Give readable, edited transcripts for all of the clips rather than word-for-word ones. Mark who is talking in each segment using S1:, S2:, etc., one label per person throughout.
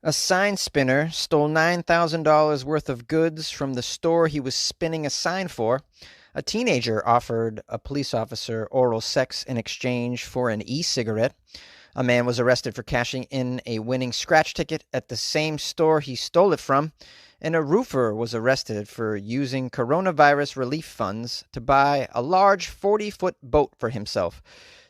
S1: A sign spinner stole $9,000 worth of goods from the store he was spinning a sign for. A teenager offered a police officer oral sex in exchange for an e-cigarette. A man was arrested for cashing in a winning scratch ticket at the same store he stole it from. And a roofer was arrested for using coronavirus relief funds to buy a large 40-foot boat for himself.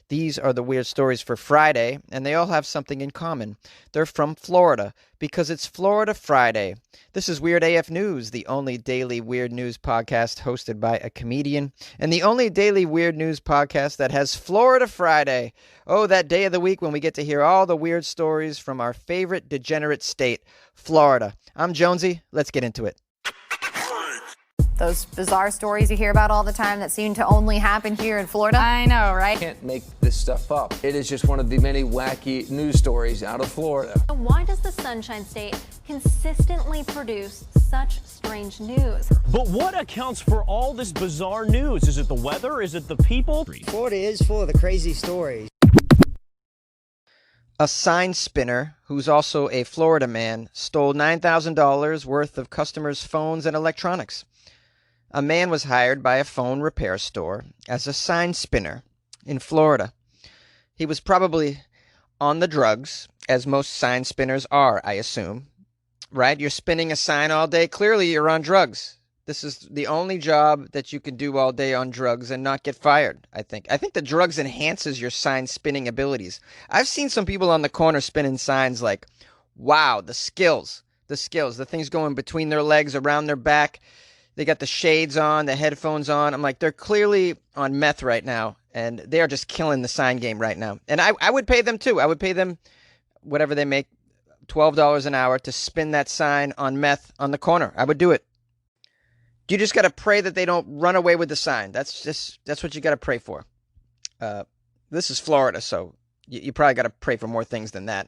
S1: These are the weird stories for Friday, and they all have something in common. They're from Florida, because it's Florida Friday. This is Weird AF News, the only daily weird news podcast hosted by a comedian, and the only daily weird news podcast that has Florida Friday. Oh, that day of the week when we get to hear all the weird stories from our favorite degenerate state, Florida. I'm Jonesy. Let's get into it.
S2: Those bizarre stories you hear about all the time that seem to only happen here in Florida.
S3: I know, right?
S4: Can't make this stuff up. It is just one of the many wacky news stories out of Florida.
S5: Why does the Sunshine State consistently produce such strange news?
S6: But what accounts for all this bizarre news? Is it the weather? Is it the people?
S7: Florida is full of the crazy stories.
S1: A sign spinner, who's also a Floridaman, stole $9,000 worth of customers' phones and electronics. A man was hired by a phone repair store as a sign spinner in Florida. He was probably on the drugs, as most sign spinners are, I assume. Right? You're spinning a sign all day. Clearly, you're on drugs. This is the only job that you can do all day on drugs and not get fired, I think. I think the drugs enhances your sign spinning abilities. I've seen some people on the corner spinning signs like, wow, the skills, the things going between their legs, around their back. They got the shades on, the headphones on. I'm like, they're clearly on meth right now, and they are just killing the sign game right now. And I would pay them, too. I would pay them whatever they make, $12 an hour, to spin that sign on meth on the corner. I would do it. You just got to pray that they don't run away with the sign. That's what you got to pray for. This is Florida, so you probably got to pray for more things than that.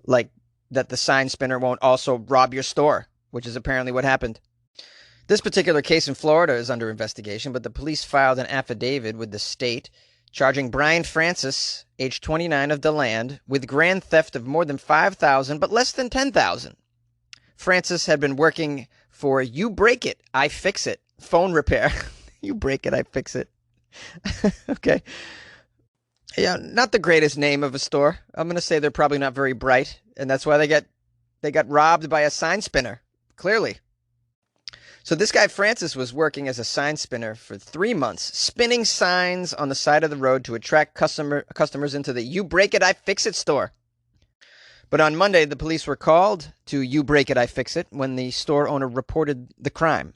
S1: Like that the sign spinner won't also rob your store, which is apparently what happened. This particular case in Florida is under investigation, but the police filed an affidavit with the state charging Brian Francis, age 29, of DeLand, with grand theft of more than $5,000 but less than $10,000. Francis had been working for You Break It, I Fix It phone repair. You break it, I fix it. Okay. Yeah, not the greatest name of a store. I'm going to say they're probably not very bright, and that's why they got robbed by a sign spinner, clearly. So this guy Francis was working as a sign spinner for 3 months, spinning signs on the side of the road to attract customers into the You Break It, I Fix It store. But on Monday, the police were called to You Break It, I Fix It when the store owner reported the crime.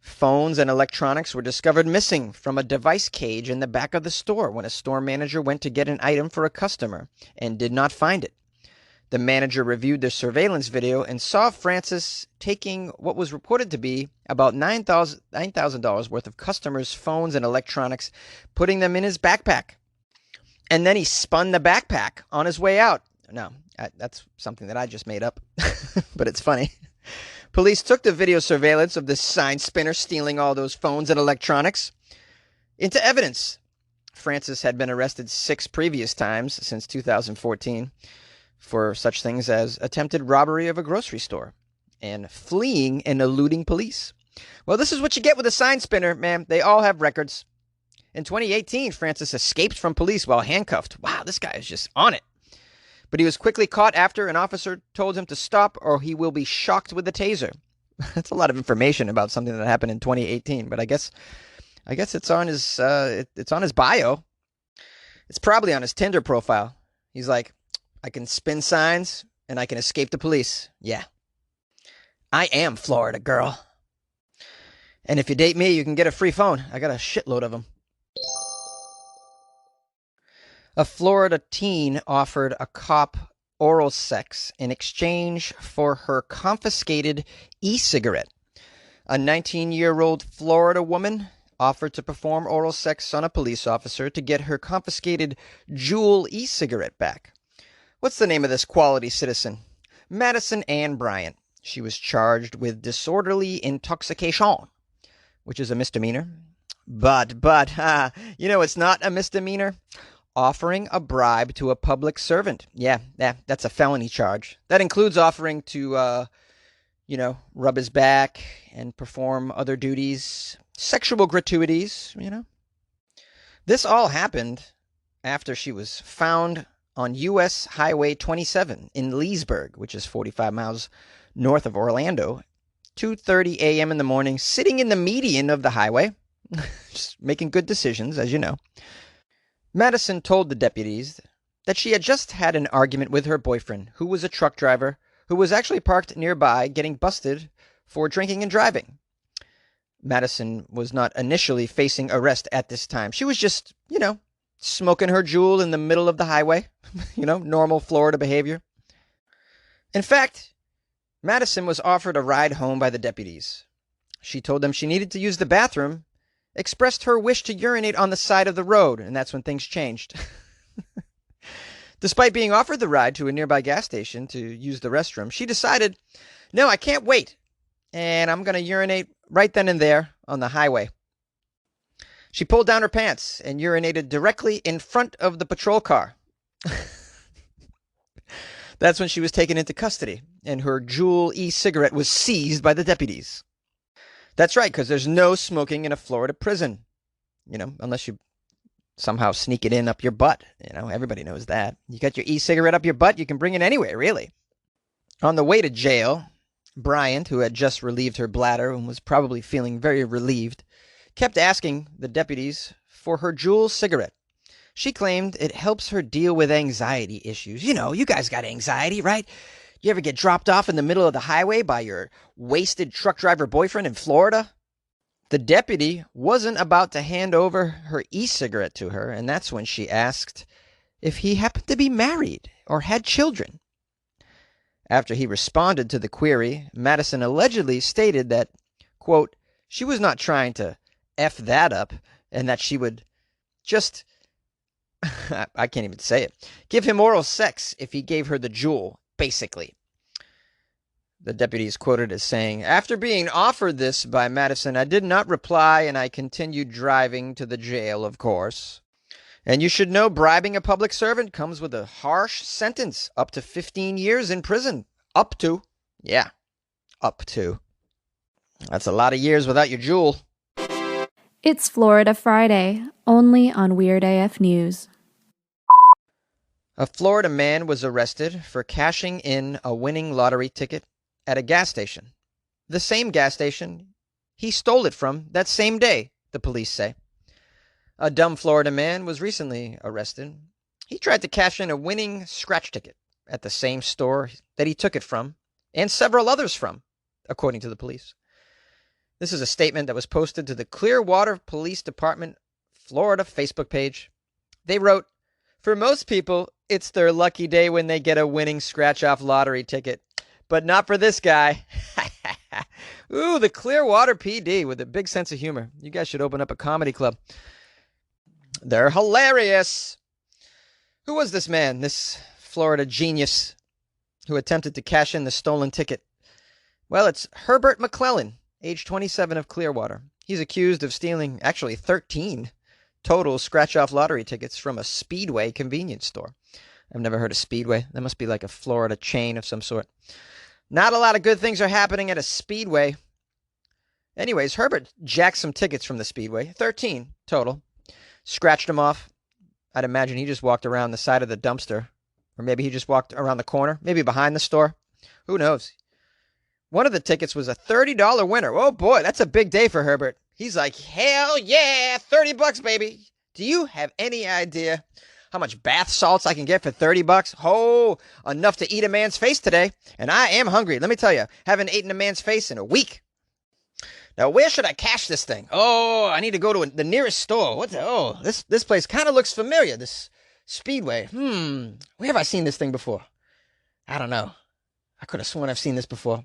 S1: Phones and electronics were discovered missing from a device cage in the back of the store when a store manager went to get an item for a customer and did not find it. The manager reviewed the surveillance video and saw Francis taking what was reported to be about $9,000 worth of customers' phones and electronics, putting them in his backpack. And then he spun the backpack on his way out. No, that's something that I just made up, but it's funny. Police took the video surveillance of this sign spinner stealing all those phones and electronics into evidence. Francis had been arrested 6 previous times since 2014. For such things as attempted robbery of a grocery store and fleeing and eluding police. Well, this is what you get with a sign spinner, man. They all have records. In 2018, Francis escaped from police while handcuffed. Wow, this guy is just on it. But he was quickly caught after an officer told him to stop or he will be shocked with a taser. That's a lot of information about something that happened in 2018, but I guess it's on his it's on his bio. It's probably on his Tinder profile. He's like, I can spin signs, and I can escape the police. Yeah. I am Florida, girl. And if you date me, you can get a free phone. I got a shitload of them. A Florida teen offered a cop oral sex in exchange for her confiscated e-cigarette. A 19-year-old Florida woman offered to perform oral sex on a police officer to get her confiscated Juul e-cigarette back. What's the name of this quality citizen? Madison Ann Bryant. She was charged with disorderly intoxication, which is a misdemeanor. But, it's not a misdemeanor. offering a bribe to a public servant. Yeah, that's a felony charge. That includes offering to, rub his back and perform other duties, sexual gratuities. This all happened after she was found on U.S. Highway 27 in Leesburg, which is 45 miles north of Orlando, 2:30 a.m. in the morning, sitting in the median of the highway, just making good decisions, as you know. Madison told the deputies that she had just had an argument with her boyfriend, who was a truck driver, who was actually parked nearby getting busted for drinking and driving. Madison was not initially facing arrest at this time. She was just, smoking her jewel in the middle of the highway. Normal Florida behavior. In fact, Madison was offered a ride home by the deputies. She told them she needed to use the bathroom, expressed her wish to urinate on the side of the road, and that's when things changed. Despite being offered the ride to a nearby gas station to use the restroom, she decided, no, I can't wait, and I'm going to urinate right then and there on the highway. She pulled down her pants and urinated directly in front of the patrol car. That's when she was taken into custody, and her Juul e-cigarette was seized by the deputies. That's right, because there's no smoking in a Florida prison, unless you somehow sneak it in up your butt. Everybody knows that. You got your e-cigarette up your butt, you can bring it anywhere, really. On the way to jail, Bryant, who had just relieved her bladder and was probably feeling very relieved, kept asking the deputies for her Juul cigarette. She claimed it helps her deal with anxiety issues. You guys got anxiety, right? You ever get dropped off in the middle of the highway by your wasted truck driver boyfriend in Florida? The deputy wasn't about to hand over her e-cigarette to her, and that's when she asked if he happened to be married or had children. After he responded to the query, Madison allegedly stated that, quote, she was not trying to F that up, and that she would just, I can't even say it, give him oral sex if he gave her the Juul, basically. The deputy is quoted as saying, after being offered this by Madison, I did not reply, and I continued driving to the jail, of course. And you should know bribing a public servant comes with a harsh sentence, up to 15 years in prison. Up to. Yeah, up to. That's a lot of years without your Juul.
S3: It's Florida Friday, only on Weird AF News.
S1: A Florida man was arrested for cashing in a winning lottery ticket at a gas station. The same gas station he stole it from that same day, the police say. A dumb Florida man was recently arrested. He tried to cash in a winning scratch ticket at the same store that he took it from, and several others from, according to the police. This is a statement that was posted to the Clearwater Police Department Florida Facebook page. They wrote, for most people, it's their lucky day when they get a winning scratch-off lottery ticket. But not for this guy. Ooh, the Clearwater PD with a big sense of humor. You guys should open up a comedy club. They're hilarious. Who was this man, this Florida genius who attempted to cash in the stolen ticket? Well, it's Herbert McClellan, age 27 of Clearwater. He's accused of stealing, actually 13 total scratch-off lottery tickets from a Speedway convenience store. I've never heard of Speedway. That must be like a Florida chain of some sort. Not a lot of good things are happening at a Speedway. Anyways, Herbert jacked some tickets from the Speedway, 13 total. Scratched them off. I'd imagine he just walked around the side of the dumpster. Or maybe he just walked around the corner. Maybe behind the store. Who knows? One of the tickets was a $30 winner. Oh boy, that's a big day for Herbert. He's like, hell yeah, $30, baby. Do you have any idea how much bath salts I can get for $30? Oh, enough to eat a man's face today. And I am hungry. Let me tell you, haven't eaten a man's face in a week. Now, where should I cash this thing? Oh, I need to go to the nearest store. This place kind of looks familiar, this Speedway. Where have I seen this thing before? I don't know. I could have sworn I've seen this before.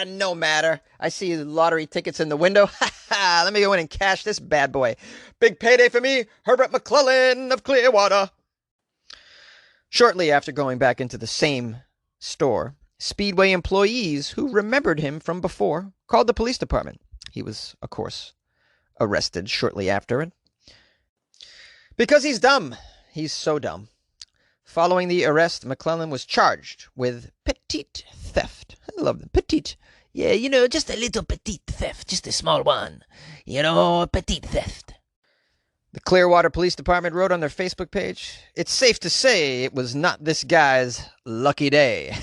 S1: No matter. I see the lottery tickets in the window. Let me go in and cash this bad boy. Big payday for me, Herbert McClellan of Clearwater. Shortly after going back into the same store, Speedway employees who remembered him from before called the police department. He was, of course, arrested shortly after it. Because he's dumb. He's so dumb. Following the arrest, McClellan was charged with petite theft. I love the petite.
S8: Yeah, just a little petite theft, just a small one. Petite theft.
S1: The Clearwater Police Department wrote on their Facebook page, "It's safe to say it was not this guy's lucky day."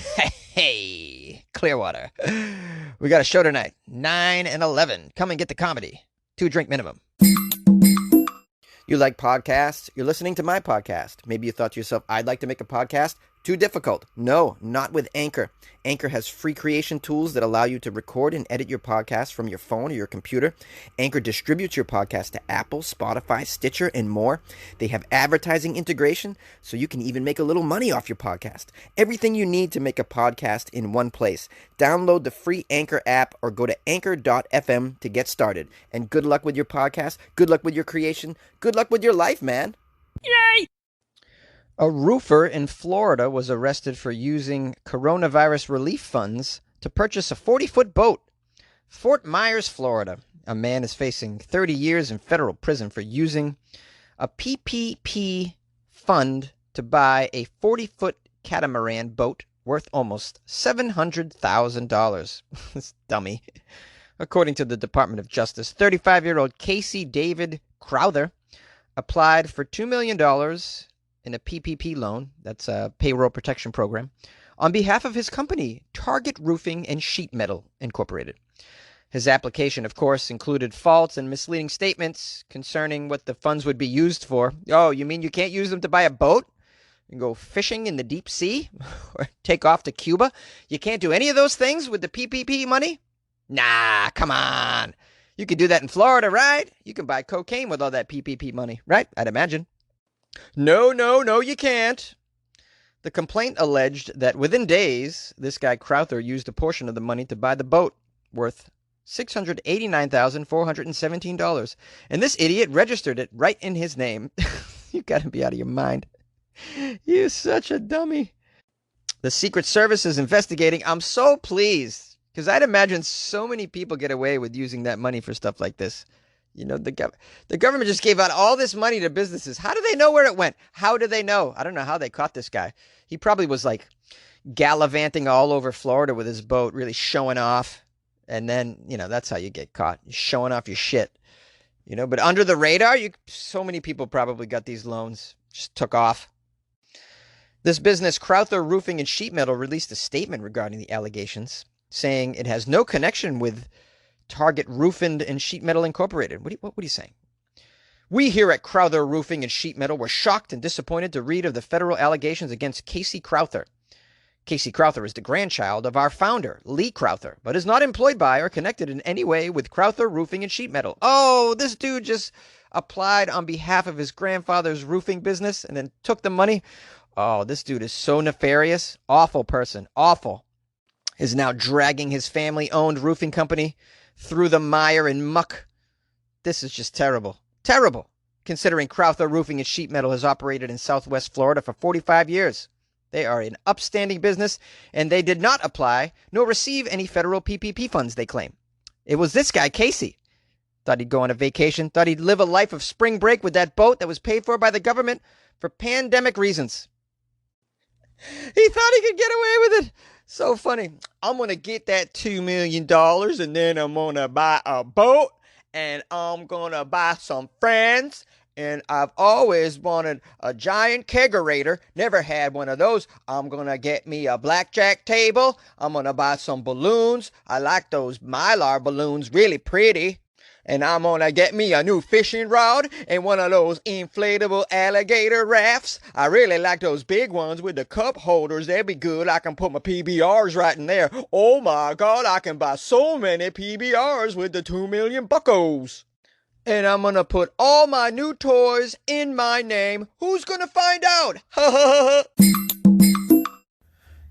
S1: Hey, Clearwater. We got a show tonight, 9 and 11. Come and get the comedy. 2-drink minimum. You like podcasts? You're listening to my podcast. Maybe you thought to yourself, I'd like to make a podcast. Too difficult. No, not with Anchor. Anchor has free creation tools that allow you to record and edit your podcast from your phone or your computer. Anchor distributes your podcast to Apple, Spotify, Stitcher, and more. They have advertising integration, so you can even make a little money off your podcast. Everything you need to make a podcast in one place. Download the free Anchor app or go to anchor.fm to get started. And good luck with your podcast. Good luck with your creation. Good luck with your life, man.
S8: Yay!
S1: A roofer in Florida was arrested for using coronavirus relief funds to purchase a 40-foot boat. Fort Myers, Florida. A man is facing 30 years in federal prison for using a PPP fund to buy a 40-foot catamaran boat worth almost $700,000. This dummy. According to the Department of Justice, 35-year-old Casey David Crowther applied for $2 million in a PPP loan, that's a payroll protection program, on behalf of his company, Target Roofing and Sheet Metal Incorporated. His application, of course, included false and misleading statements concerning what the funds would be used for. Oh, you mean you can't use them to buy a boat and go fishing in the deep sea or take off to Cuba? You can't do any of those things with the PPP money? Nah, come on. You could do that in Florida, right? You can buy cocaine with all that PPP money, right? I'd imagine. No, you can't. The complaint alleged that within days, this guy Crowther used a portion of the money to buy the boat, worth $689,417. And this idiot registered it right in his name. You gotta be out of your mind. You're such a dummy. The Secret Service is investigating. I'm so pleased, because I'd imagine so many people get away with using that money for stuff like this. The government just gave out all this money to businesses. How do they know where it went? How do they know? I don't know how they caught this guy. He probably was like gallivanting all over Florida with his boat, really showing off. And then, that's how you get caught. You're showing off your shit. But under the radar, so many people probably got these loans, just took off. This business, Crowther Roofing and Sheet Metal, released a statement regarding the allegations, saying it has no connection with Target Roofing and Sheet Metal Incorporated. What are you saying? We here at Crowther Roofing and Sheet Metal were shocked and disappointed to read of the federal allegations against Casey Crowther. Casey Crowther is the grandchild of our founder, Lee Crowther, but is not employed by or connected in any way with Crowther Roofing and Sheet Metal. Oh, this dude just applied on behalf of his grandfather's roofing business and then took the money. Oh, this dude is so nefarious. Awful person. Awful. Is now dragging his family-owned roofing company through the mire and muck. This is just terrible. Terrible, considering Crowther Roofing and Sheet Metal has operated in Southwest Florida for 45 years. They are an upstanding business, and they did not apply nor receive any federal PPP funds, they claim. It was this guy, Casey. Thought he'd go on a vacation, thought he'd live a life of spring break with that boat that was paid for by the government for pandemic reasons. He thought he could get away with it. So funny. I'm going to get that $2 million and then I'm going to buy a boat and I'm going to buy some friends. And I've always wanted a giant kegerator. Never had one of those. I'm going to get me a blackjack table. I'm going to buy some balloons. I like those Mylar balloons, really pretty. And I'm going to get me a new fishing rod and one of those inflatable alligator rafts. I really like those big ones with the cup holders. They'd be good. I can put my PBRs right in there. Oh my God, I can buy so many PBRs with the 2 million buckos. And I'm going to put all my new toys in my name. Who's going to find out?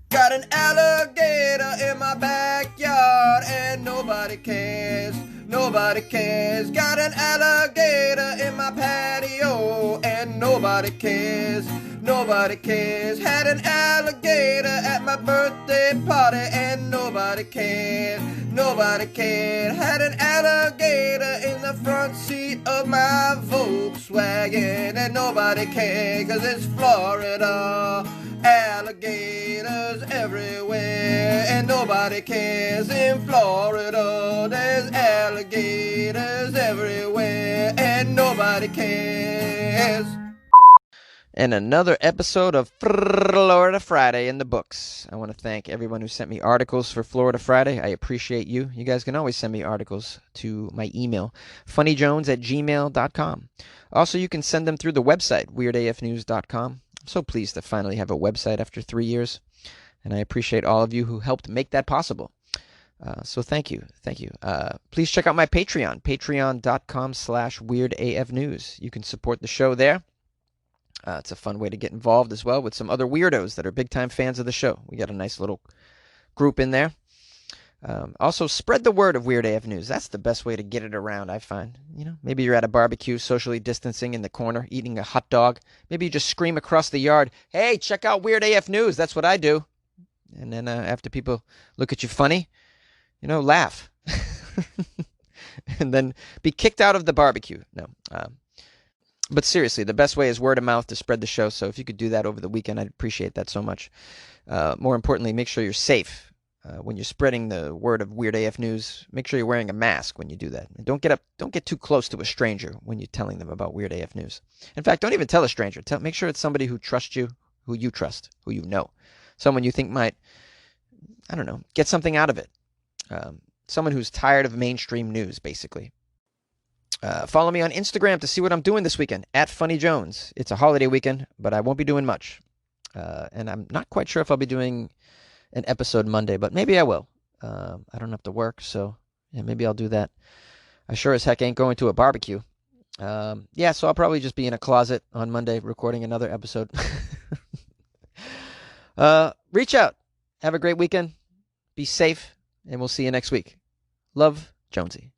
S1: Got an alligator in my backyard and nobody cares. Nobody cares. Got an alligator in my patio and nobody cares. Nobody cares. Had an alligator at my birthday party and nobody cares.
S9: Nobody can. Had an alligator in the front seat of my Volkswagen, and nobody can, 'cause it's Florida. Alligators everywhere, and nobody cares. In Florida, there's alligators everywhere, and nobody cares.
S1: And another episode of Florida Friday in the books. I want to thank everyone who sent me articles for Florida Friday. I appreciate you. You guys can always send me articles to my email, funnyjones@gmail.com. Also, you can send them through the website, weirdafnews.com. I'm so pleased to finally have a website after 3 years, and I appreciate all of you who helped make that possible. So thank you. Thank you. Please check out my Patreon, patreon.com/weirdafnews. You can support the show there. It's a fun way to get involved as well with some other weirdos that are big-time fans of the show. We got a nice little group in there. Also, spread the word of Weird AF News. That's the best way to get it around, I find. You know, maybe you're at a barbecue, socially distancing in the corner, eating a hot dog. Maybe you just scream across the yard, "Hey, check out Weird AF News." That's what I do. And then after people look at you funny, you know, laugh. And then be kicked out of the barbecue. No. But seriously, the best way is word of mouth to spread the show. So if you could do that over the weekend, I'd appreciate that so much. More importantly, make sure you're safe. When you're spreading the word of Weird AF News, make sure you're wearing a mask when you do that. And don't get too close to a stranger when you're telling them about Weird AF News. In fact, don't even tell a stranger. Make sure it's somebody who trusts you, who you trust, who you know. Someone you think might, I don't know, get something out of it. Someone who's tired of mainstream news, basically. Follow me on Instagram to see what I'm doing this weekend, @FunnyJones. It's a holiday weekend, but I won't be doing much. And I'm not quite sure if I'll be doing an episode Monday, but maybe I will. I don't have to work, so yeah, maybe I'll do that. I sure as heck ain't going to a barbecue. So I'll probably just be in a closet on Monday recording another episode. Reach out. Have a great weekend. Be safe, and we'll see you next week. Love, Jonesy.